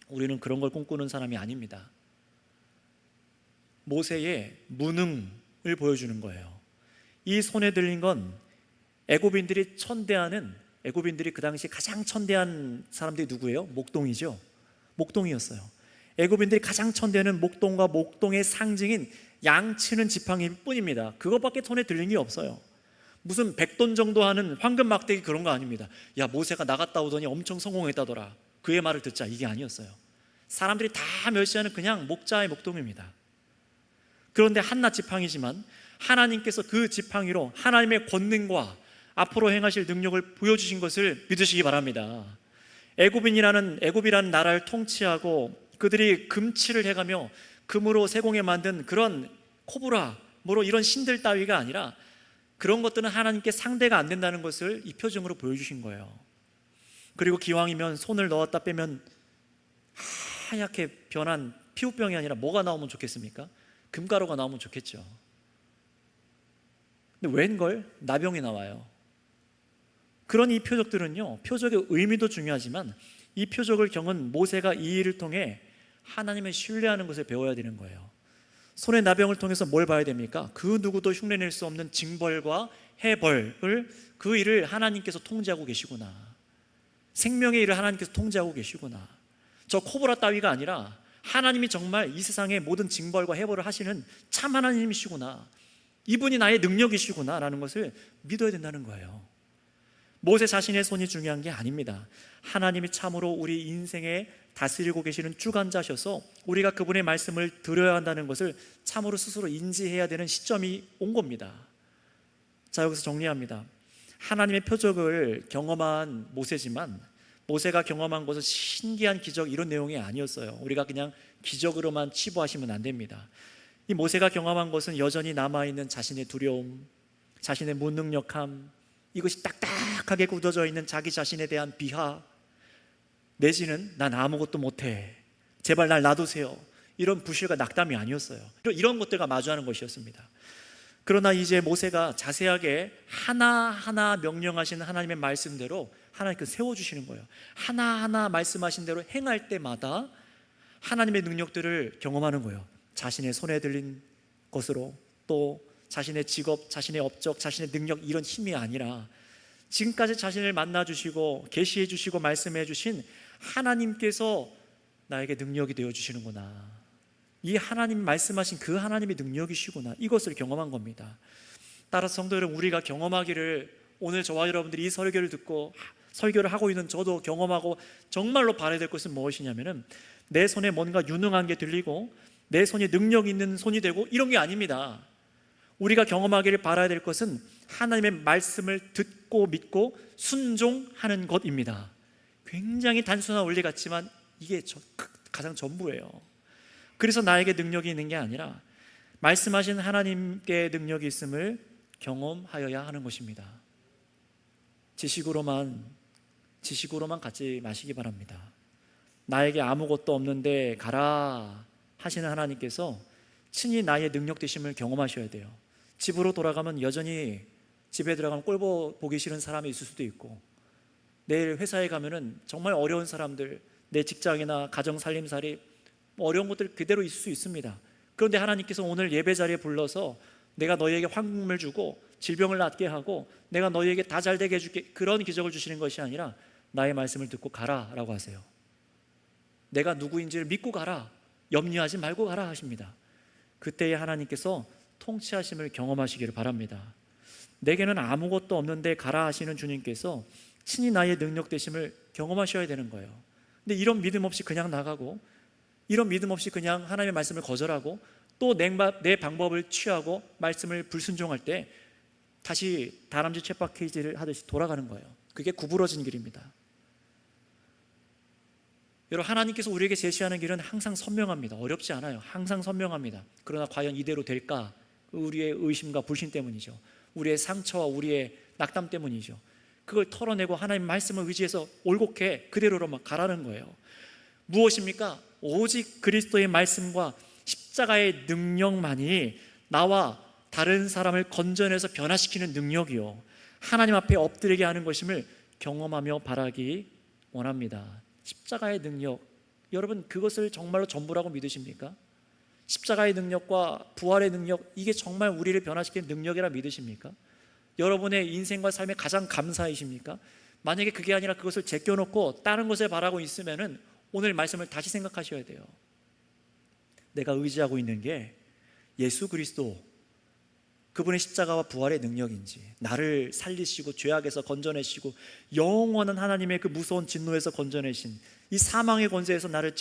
우리는 그런 걸 꿈꾸는 사람이 아닙니다. 모세의 무능을 보여주는 거예요. 이 손에 들린 건 애고빈들이 그 당시 가장 천대한 사람들이 누구예요? 목동이죠. 목동이었어요. 애고빈들이 가장 천대하는 목동과 목동의 상징인 양치는 지팡이 뿐입니다. 그것밖에 손에 들린 게 없어요. 무슨 100돈 정도 하는 황금 막대기 그런 거 아닙니다. 야, 모세가 나갔다 오더니 엄청 성공했다더라, 그의 말을 듣자, 이게 아니었어요. 사람들이 다 멸시하는 그냥 목자의 목동입니다. 그런데 한낱 지팡이지만 하나님께서 그 지팡이로 하나님의 권능과 앞으로 행하실 능력을 보여주신 것을 믿으시기 바랍니다. 애굽이라는 나라를 통치하고 그들이 금치를 해가며 금으로 세공에 만든 그런 코브라, 뭐로 이런 신들 따위가 아니라 그런 것들은 하나님께 상대가 안 된다는 것을 이 표정으로 보여주신 거예요. 그리고 기왕이면 손을 넣었다 빼면 하얗게 변한 피부병이 아니라 뭐가 나오면 좋겠습니까? 금가루가 나오면 좋겠죠. 근데 웬걸 나병이 나와요. 그런 이 표적들은요, 표적의 의미도 중요하지만 이 표적을 겪은 모세가 이 일을 통해 하나님을 신뢰하는 것을 배워야 되는 거예요. 손의 나병을 통해서 뭘 봐야 됩니까? 그 누구도 흉내낼 수 없는 징벌과 해벌을, 그 일을 하나님께서 통제하고 계시구나. 생명의 일을 하나님께서 통제하고 계시구나. 저 코브라 따위가 아니라 하나님이 정말 이 세상의 모든 징벌과 해벌을 하시는 참 하나님이시구나, 이분이 나의 능력이시구나 라는 것을 믿어야 된다는 거예요. 모세 자신의 손이 중요한 게 아닙니다. 하나님이 참으로 우리 인생에 다스리고 계시는 주관자셔서 우리가 그분의 말씀을 들어야 한다는 것을 참으로 스스로 인지해야 되는 시점이 온 겁니다. 자, 여기서 정리합니다. 하나님의 표적을 경험한 모세지만 모세가 경험한 것은 신기한 기적 이런 내용이 아니었어요. 우리가 그냥 기적으로만 치부하시면 안 됩니다. 이 모세가 경험한 것은 여전히 남아있는 자신의 두려움, 자신의 무능력함, 이것이 딱딱하게 굳어져 있는 자기 자신에 대한 비하, 내지는 난 아무것도 못해, 제발 날 놔두세요, 이런 부실과 낙담이 아니었어요. 이런 것들과 마주하는 것이었습니다. 그러나 이제 모세가 자세하게 하나하나 명령하시는 하나님의 말씀대로 하나님께서 세워주시는 거예요. 하나하나 말씀하신 대로 행할 때마다 하나님의 능력들을 경험하는 거예요. 자신의 손에 들린 것으로, 또 자신의 직업, 자신의 업적, 자신의 능력, 이런 힘이 아니라 지금까지 자신을 만나주시고 계시해 주시고 말씀해 주신 하나님께서 나에게 능력이 되어 주시는구나, 이 하나님 말씀하신 그 하나님의 능력이시구나, 이것을 경험한 겁니다. 따라서 성도 여러분, 우리가 경험하기를, 오늘 저와 여러분들이 이 설교를 듣고 설교를 하고 있는 저도 경험하고 정말로 바라야 될 것은 무엇이냐면은 내 손에 뭔가 유능한 게 들리고 내 손이 능력 있는 손이 되고 이런 게 아닙니다. 우리가 경험하기를 바라야 될 것은 하나님의 말씀을 듣고 믿고 순종하는 것입니다. 굉장히 단순한 원리 같지만 이게 가장 전부예요. 그래서 나에게 능력이 있는 게 아니라 말씀하신 하나님께 능력이 있음을 경험하여야 하는 것입니다. 지식으로만 갖지 마시기 바랍니다. 나에게 아무것도 없는데 가라 하시는 하나님께서 친히 나의 능력 되심을 경험하셔야 돼요. 집으로 돌아가면 여전히 집에 들어가면 꼴 보기 싫은 사람이 있을 수도 있고, 내일 회사에 가면은 정말 어려운 사람들, 내 직장이나 가정 살림살이 어려운 것들 그대로 있을 수 있습니다. 그런데 하나님께서 오늘 예배 자리에 불러서 내가 너희에게 황금을 주고 질병을 낫게 하고 내가 너희에게 다 잘되게 해줄게, 그런 기적을 주시는 것이 아니라 나의 말씀을 듣고 가라 라고 하세요. 내가 누구인지를 믿고 가라, 염려하지 말고 가라 하십니다. 그때에 하나님께서 통치하심을 경험하시기를 바랍니다. 내게는 아무것도 없는데 가라 하시는 주님께서 친히 나의 능력 되심을 경험하셔야 되는 거예요. 근데 이런 믿음 없이 그냥 나가고, 이런 믿음 없이 그냥 하나님의 말씀을 거절하고 또 내 방법을 취하고 말씀을 불순종할 때 다시 다람쥐 쳇바퀴질을 하듯이 돌아가는 거예요. 그게 구부러진 길입니다. 여러분, 하나님께서 우리에게 제시하는 길은 항상 선명합니다. 어렵지 않아요. 항상 선명합니다. 그러나 과연 이대로 될까? 우리의 의심과 불신 때문이죠. 우리의 상처와 우리의 낙담 때문이죠. 그걸 털어내고 하나님 말씀을 의지해서 올곧게 그대로로만 가라는 거예요. 무엇입니까? 오직 그리스도의 말씀과 십자가의 능력만이 나와 다른 사람을 건져내서 변화시키는 능력이요, 하나님 앞에 엎드리게 하는 것임을 경험하며 바라기 원합니다. 십자가의 능력, 여러분 그것을 정말로 전부라고 믿으십니까? 십자가의 능력과 부활의 능력, 이게 정말 우리를 변화시키는 능력이라 믿으십니까? 여러분의 인생과 삶의 가장 감사이십니까? 만약에 그게 아니라 그것을 제껴놓고 다른 것을 바라고 있으면은 오늘 말씀을 다시 생각하셔야 돼요. 내가 의지하고 있는 게 예수 그리스도, 그분의 십자가와 부활의 능력인지, 나를 살리시고 죄악에서 건져내시고 영원한 하나님의 그 무서운 진노에서 건져내신, 이 사망의 권세에서 나를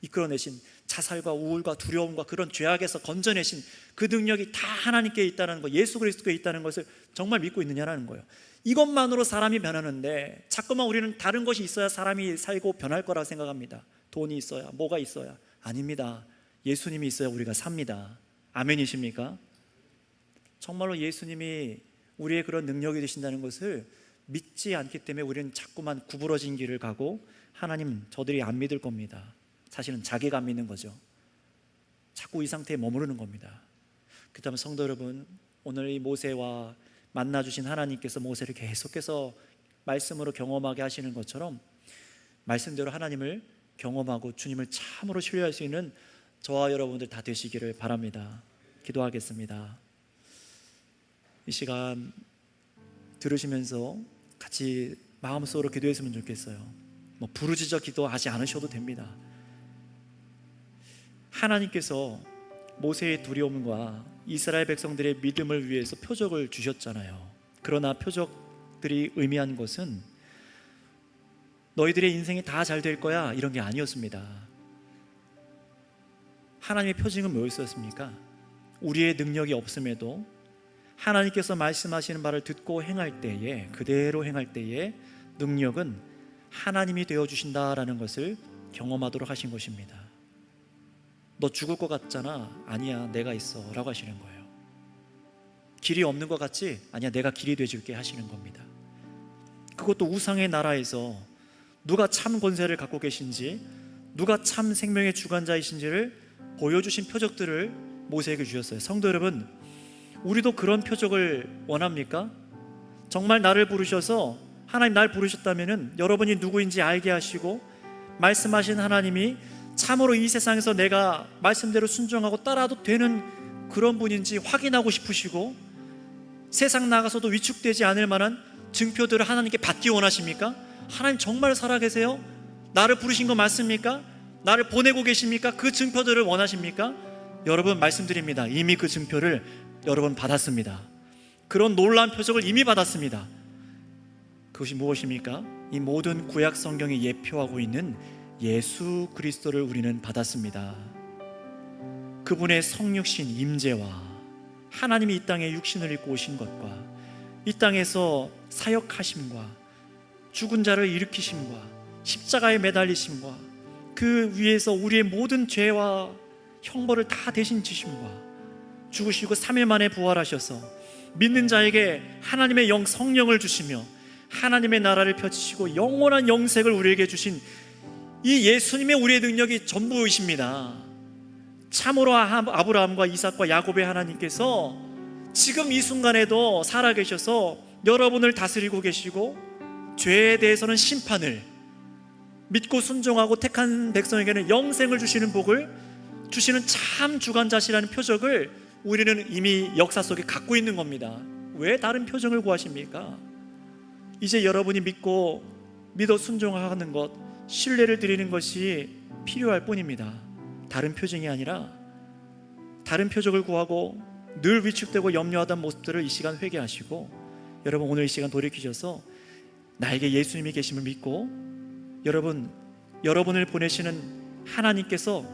이끌어내신, 자살과 우울과 두려움과 그런 죄악에서 건져내신 그 능력이 다 하나님께 있다는 거, 예수 그리스도께 있다는 것을 정말 믿고 있느냐라는 거예요. 이것만으로 사람이 변하는데 자꾸만 우리는 다른 것이 있어야 사람이 살고 변할 거라고 생각합니다. 돈이 있어야, 뭐가 있어야. 아닙니다. 예수님이 있어야 우리가 삽니다. 아멘이십니까? 정말로 예수님이 우리의 그런 능력이 되신다는 것을 믿지 않기 때문에 우리는 자꾸만 구부러진 길을 가고, 하나님 저들이 안 믿을 겁니다. 사실은 자기가 안 믿는 거죠. 자꾸 이 상태에 머무르는 겁니다. 그렇다면 성도 여러분, 오늘 이 모세와 만나주신 하나님께서 모세를 계속해서 말씀으로 경험하게 하시는 것처럼 말씀대로 하나님을 경험하고 주님을 참으로 신뢰할 수 있는 저와 여러분들 다 되시기를 바랍니다. 기도하겠습니다. 이 시간 들으시면서 같이 마음속으로 기도했으면 좋겠어요. 뭐 부르짖어 기도하지 않으셔도 됩니다. 하나님께서 모세의 두려움과 이스라엘 백성들의 믿음을 위해서 표적을 주셨잖아요. 그러나 표적들이 의미한 것은 너희들의 인생이 다 잘 될 거야, 이런 게 아니었습니다. 하나님의 표징은 뭐였습니까? 우리의 능력이 없음에도 하나님께서 말씀하시는 바를 듣고 행할 때에, 그대로 행할 때에 능력은 하나님이 되어주신다라는 것을 경험하도록 하신 것입니다. 너 죽을 것 같잖아. 아니야, 내가 있어 라고 하시는 거예요. 길이 없는 것 같지? 아니야, 내가 길이 되어줄게 하시는 겁니다. 그것도 우상의 나라에서 누가 참 권세를 갖고 계신지, 누가 참 생명의 주관자이신지를 보여주신 표적들을 모세에게 주셨어요. 성도 여러분, 우리도 그런 표적을 원합니까? 정말 나를 부르셔서, 하나님 날 부르셨다면 여러분이 누구인지 알게 하시고, 말씀하신 하나님이 참으로 이 세상에서 내가 말씀대로 순종하고 따라도 되는 그런 분인지 확인하고 싶으시고, 세상 나가서도 위축되지 않을 만한 증표들을 하나님께 받기 원하십니까? 하나님 정말 살아계세요? 나를 부르신 거 맞습니까? 나를 보내고 계십니까? 그 증표들을 원하십니까? 여러분 말씀드립니다. 이미 그 증표를 여러분 받았습니다. 그런 놀라운 표적을 이미 받았습니다. 그것이 무엇입니까? 이 모든 구약 성경이 예표하고 있는 예수 그리스도를 우리는 받았습니다. 그분의 성육신 임재와 하나님이 이 땅에 육신을 입고 오신 것과 이 땅에서 사역하심과 죽은 자를 일으키심과 십자가에 매달리심과 그 위에서 우리의 모든 죄와 형벌을 다 대신 지심과 죽으시고 3일 만에 부활하셔서 믿는 자에게 하나님의 영 성령을 주시며 하나님의 나라를 펼치시고 영원한 영생을 우리에게 주신 이 예수님의 우리의 능력이 전부이십니다. 참으로 아브라함과 이삭과 야곱의 하나님께서 지금 이 순간에도 살아계셔서 여러분을 다스리고 계시고, 죄에 대해서는 심판을, 믿고 순종하고 택한 백성에게는 영생을 주시는 복을 주시는 참 주관자시라는 표적을 우리는 이미 역사 속에 갖고 있는 겁니다. 왜 다른 표적을 구하십니까? 이제 여러분이 믿어 순종하는 것, 신뢰를 드리는 것이 필요할 뿐입니다. 다른 표징이 아니라 다른 표적을 구하고 늘 위축되고 염려하던 모습들을 이 시간 회개하시고, 여러분 오늘 이 시간 돌이키셔서 나에게 예수님이 계심을 믿고, 여러분을 보내시는 하나님께서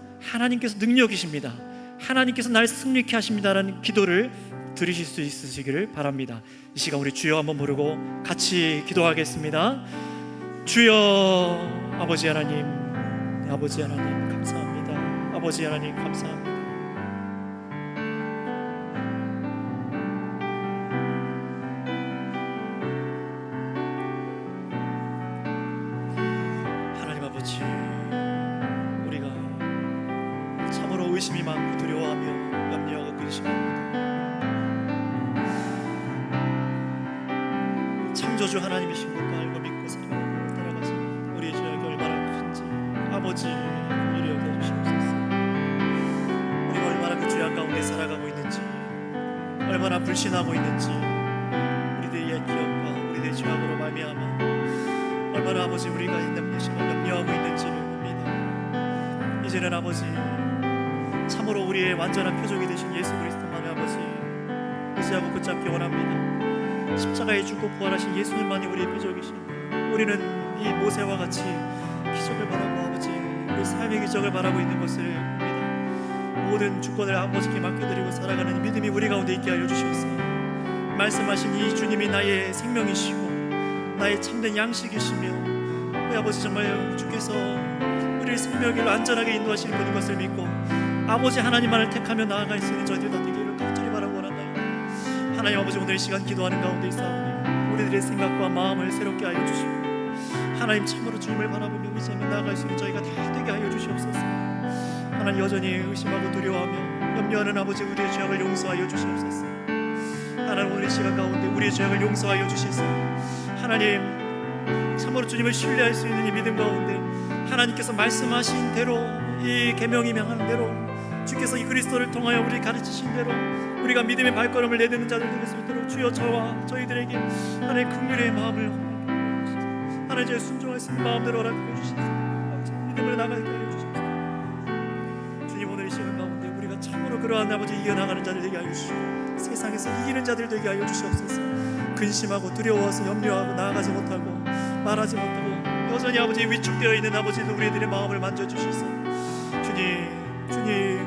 능력이십니다. 하나님께서 날 승리케 하십니다라는 기도를 드리실 수 있으시기를 바랍니다. 이 시간 우리 주여 한번 부르고 같이 기도하겠습니다. 주여, 아버지 하나님 감사합니다. 아버지 하나님 감사합니다. 하나님 아버지, 우리가 참으로 의심이 많고 두려워하며 염려하고 근심합니다. 참 창조주 하나님이신 것도 알고 믿고 살아가고 따라가시는 우리의 죄악이 얼마나 큰지 아버지 긍휼히 여겨주시옵소서. 우리가 얼마나 그 죄악 가운데 살아가고 있는지, 얼마나 불신하고 있는지, 우리들의 옛 기억과 우리들의 죄악으로 말미암아 얼마나 아버지 우리가 있는 것을 염려하고 있는지를 봅니다. 이제는 아버지 참으로 우리의 완전한 표적이 되신 예수 그리스도만을 아버지 의지하고 붙잡기 원합니다. 십자가에 죽고 부활하신 예수님만이 우리의 표적이신, 우리는 이 모세와 같이 기적을 바라고 아버지 우리 삶의 기적을 바라고 있는 것을 봅니다. 모든 주권을 아버지께 맡겨드리고 살아가는 믿음이 우리 가운데 있게 하여 주시옵소서. 말씀하신 이 주님이 나의 생명이시고 나의 참된 양식이시며 우리 아버지 정말 주께서 우리의 생명을 안전하게 인도하시는 분인 것을 믿고 아버지 하나님만을 택하며 나아갈 수 있는 저희들 다 되기를 간절히 바라고 원한다. 하나님 아버지 오늘 이 시간 기도하는 가운데 있사오니 우리들의 생각과 마음을 새롭게 하여 주시고 하나님 참으로 주님을 바라보며 의지하며 나아갈 수 있는 저희가 다 되게 하여 주시옵소서. 하나님 여전히 의심하고 두려워하며 염려하는 아버지 우리의 죄악을 용서하여 주시옵소서. 하나님 오늘 이 시간 가운데 우리의 죄악을 용서하여 주시소. 하나님 참으로 주님을 신뢰할 수 있는 이 믿음 가운데 하나님께서 말씀하신 대로 이 계명이 명하는 대로 주께서 이 그리스도를 통하여 우리 가르치신 대로 우리가 믿음의 발걸음을 내딛는 자들 될 수 있도록 주여 저와 저희들에게 하나님의 긍휼의 마음을 허락해 주시옵소서. 하나님 저의 순종할 수 있는 마음대로 허락해 주시옵소서. 믿음을 나가게 하여 주시옵소서. 주님 오늘 이 시간 가운데 우리가 참으로 그러한 아버지 이겨나가는 자들 되게 하여 주시고 세상에서 이기는 자들 되게 하여 주시옵소서. 근심하고 두려워서 염려하고 나아가지 못하고 말하지 못하고 여전히 아버지 위축되어 있는 아버지도 우리들의 마음을 만져주시소. 주님 주님의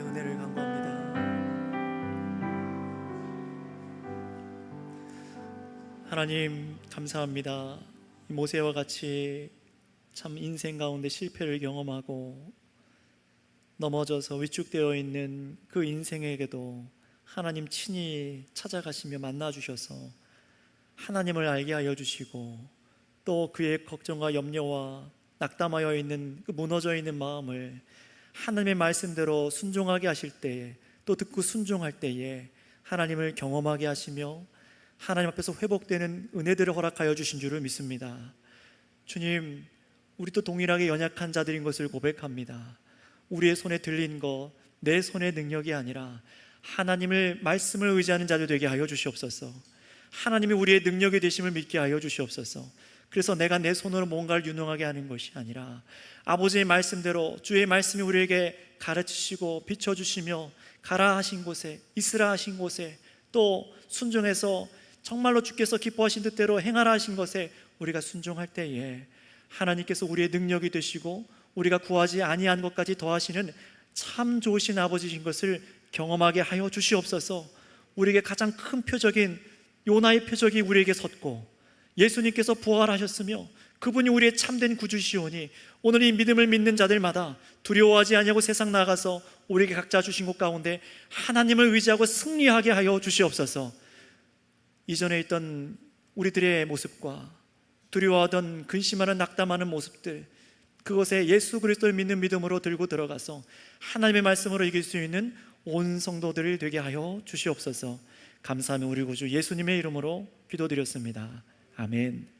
은혜를 간구합니다. 하나님 감사합니다. 모세와 같이 참 인생 가운데 실패를 경험하고 넘어져서 위축되어 있는 그 인생에게도 하나님 친히 찾아가시며 만나주셔서 하나님을 알게 하여 주시고 또 그의 걱정과 염려와 낙담하여 있는 그 무너져 있는 마음을 하나님의 말씀대로 순종하게 하실 때에 또 듣고 순종할 때에 하나님을 경험하게 하시며 하나님 앞에서 회복되는 은혜들을 허락하여 주신 줄을 믿습니다. 주님, 우리도 동일하게 연약한 자들인 것을 고백합니다. 우리의 손에 들린 것, 내 손의 능력이 아니라 하나님을 말씀을 의지하는 자들 되게 하여 주시옵소서. 하나님이 우리의 능력이 되심을 믿게 하여 주시옵소서. 그래서 내가 내 손으로 뭔가를 유능하게 하는 것이 아니라 아버지의 말씀대로 주의 말씀이 우리에게 가르치시고 비춰주시며 가라 하신 곳에 있으라 하신 곳에 또 순종해서 정말로 주께서 기뻐하신 뜻대로 행하라 하신 것에 우리가 순종할 때에 하나님께서 우리의 능력이 되시고 우리가 구하지 아니한 것까지 더하시는 참 좋으신 아버지신 것을 경험하게 하여 주시옵소서. 우리에게 가장 큰 표적인 요나의 표적이 우리에게 섰고 예수님께서 부활하셨으며 그분이 우리의 참된 구주시오니 오늘 이 믿음을 믿는 자들마다 두려워하지 아니하고 세상 나가서 우리에게 각자 주신 것 가운데 하나님을 의지하고 승리하게 하여 주시옵소서. 이전에 있던 우리들의 모습과 두려워하던 근심하는 낙담하는 모습들, 그것에 예수 그리스도를 믿는 믿음으로 들고 들어가서 하나님의 말씀으로 이길 수 있는 온 성도들을 되게 하여 주시옵소서. 감사하며 우리 구주 예수님의 이름으로 기도드렸습니다. 아멘.